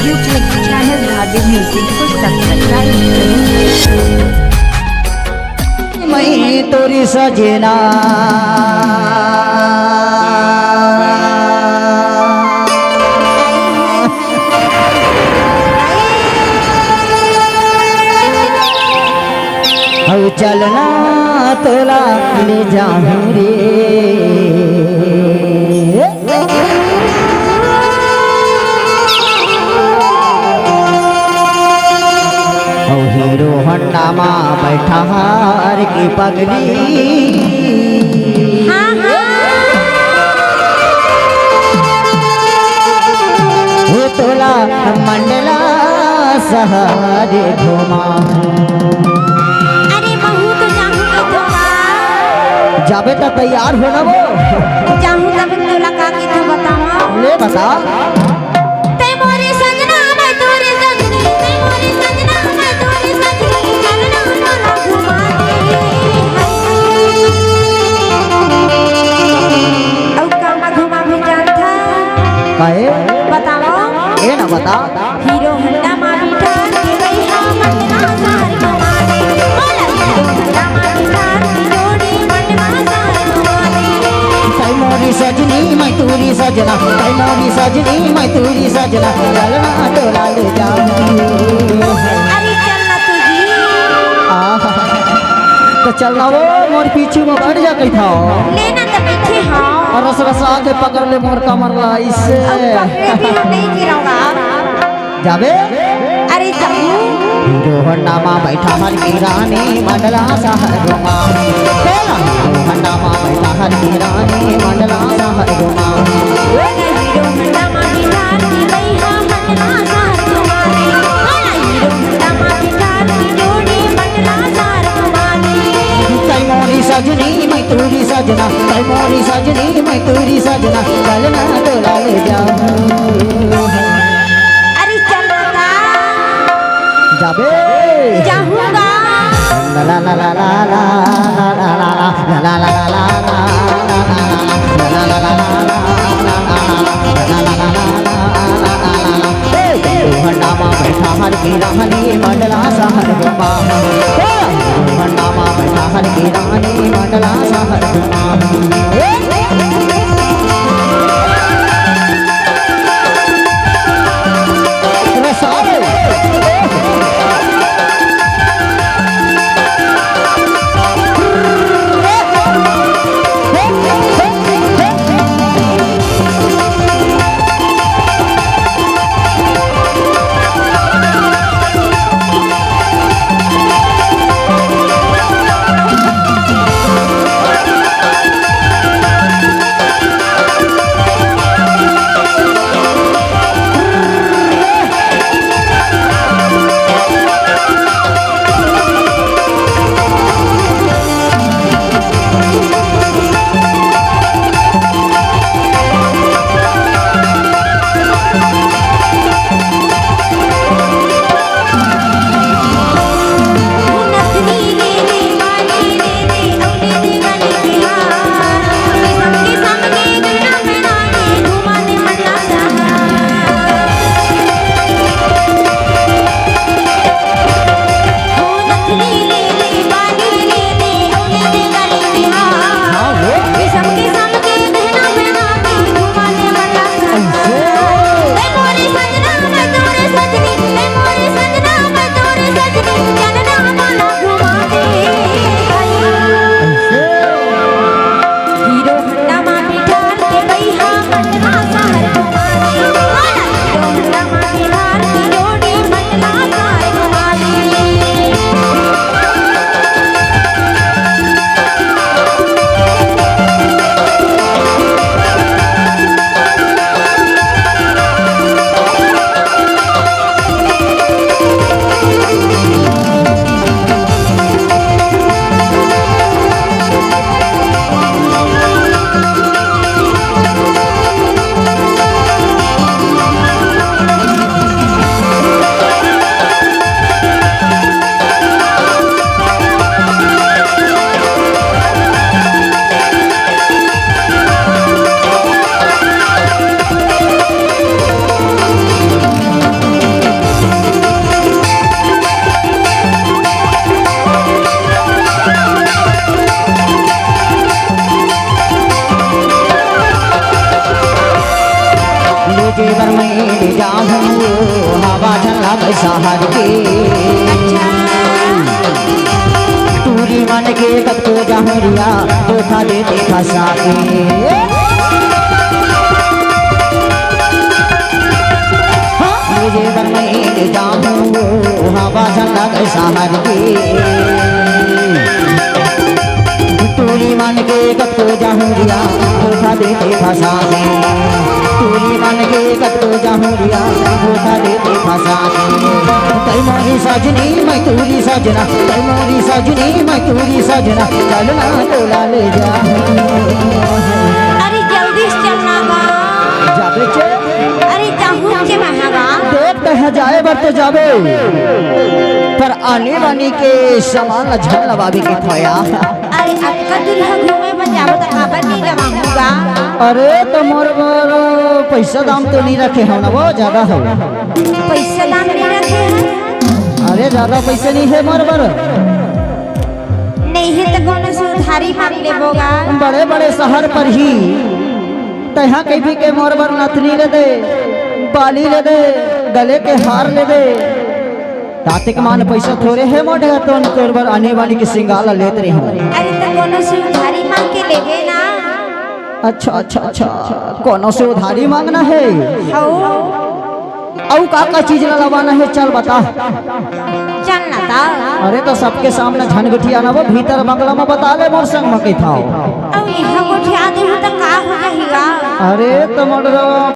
YouTube channel धागे music को subscribe करें। मैं तोरी सजना हऊ चलना तोला ले जाऊं रे हीरो होंडा माँ बैठा हार की पगली वो तोला मंडला सहारे घुमा जाबे तो तैयार हो ना वो जाऊं तब तोला का की तू बतावा ले बता ते मोरे सजना मैं तोरे सजनी ते मोरे सजना मैं तोरे सजनी चलना तोला घुमा दे औ कामा घुमा भी जानता काहे बतावा ये ना बता हीरो होंडा मा बिठा के रैहा मंडला सार घुमा दे बोला हीरो होंडा मा बिठा के जोड़ी मंडला सार घुमा दे तै मोरी सजनी मैं तूरी सजना तै मोरी सजनी मैं तूरी सजना चलना तोला ले जाऊं अरे चलना तुझी तो चलना वो मोर पीछे में बैठ जा कहीं था लेना तो पीछे हाँ और रस रसा के पकड़ ले मोर कमर ला इससे पकड़े भी हम नहीं गिराऊंगा जाबे अरे जाऊं हीरो होंडा माँ बैठा हर की रानी मंडला शहर घुमा हीरो होंडा माँ बैठा हर की रानी मंडला शहर घुमा हीरो होंडा मा बिठार के रैहा मंडला सार घुमा दे बोला हीरो होंडा मा बिठार के जोड़ी मंडला सार घुमा दे तै मोरी सजनी मैं तूरी सजना तै मोरी सजनी मैं तूरी सजना चलना तोला ले जाऊं अरे चल बता जाबे जाऊंगा ला ला ला ला ला ला ला ला ला ला होंडा माँ बैठा हर की रानी मंडला शहर घुमा होंडा माँ बैठा हर की रानी मंडला शहर घुमा जेवर मैं ले जाऊं हवा झल्ला शहर के टूरी मन के कब तो जहरिया धोखा देते फंसा के जेवर मैं ले जाऊं हवा झल्ला शहर के टूरी मन के कब तो जहरिया धोखा देते फंसा के टूरी मन के कब तो जहरिया धोखा देते फंसा के तै मोरी सजनी मैं तूरी सजना तै मोरी सजनी मैं तूरी सजना चलना टोला ले जा अरे जल्दी से चलना बा जाबे चे अरे जाहू के महावा देखते हैं जाए बर तो जाबे पर आने वाली के सामान झल लबाबी के खोया अरे अक्का दुल्हा घूमे में जाओ तो खबर नहीं लगाऊंगा अरे तो मोर पैसा दाम तो नहीं रखे हो ना वो ज्यादा है पैसा दाम नहीं रखे हैं अरे ज्यादा पैसे नहीं है मोर बर नहीं है तो कौन से उधारी मांग ले बोगा बड़े बड़े शहर पर ही तहाँ कहीं भी के मोर बर नथनी ले दे बाली ले दे गले के हार ले दे तातिक मान पैसा थोड़े है मोटे तो तोर बर आने वाली की सिंगाला लेते रही हूँ अरे तो कौन से उधारी मांग के ले गए ना अच्छा अच्छा अच्छा कौन से उधारी मांगना है औ का चीज ना लवाना है चल बता चलना था अरे तो सबके सामने झनगटिया ना वो भीतर बंगला में बता ले मोर संग में के था अब यहाँ को ठिया दे तो का हो जाएगा अरे तो मोर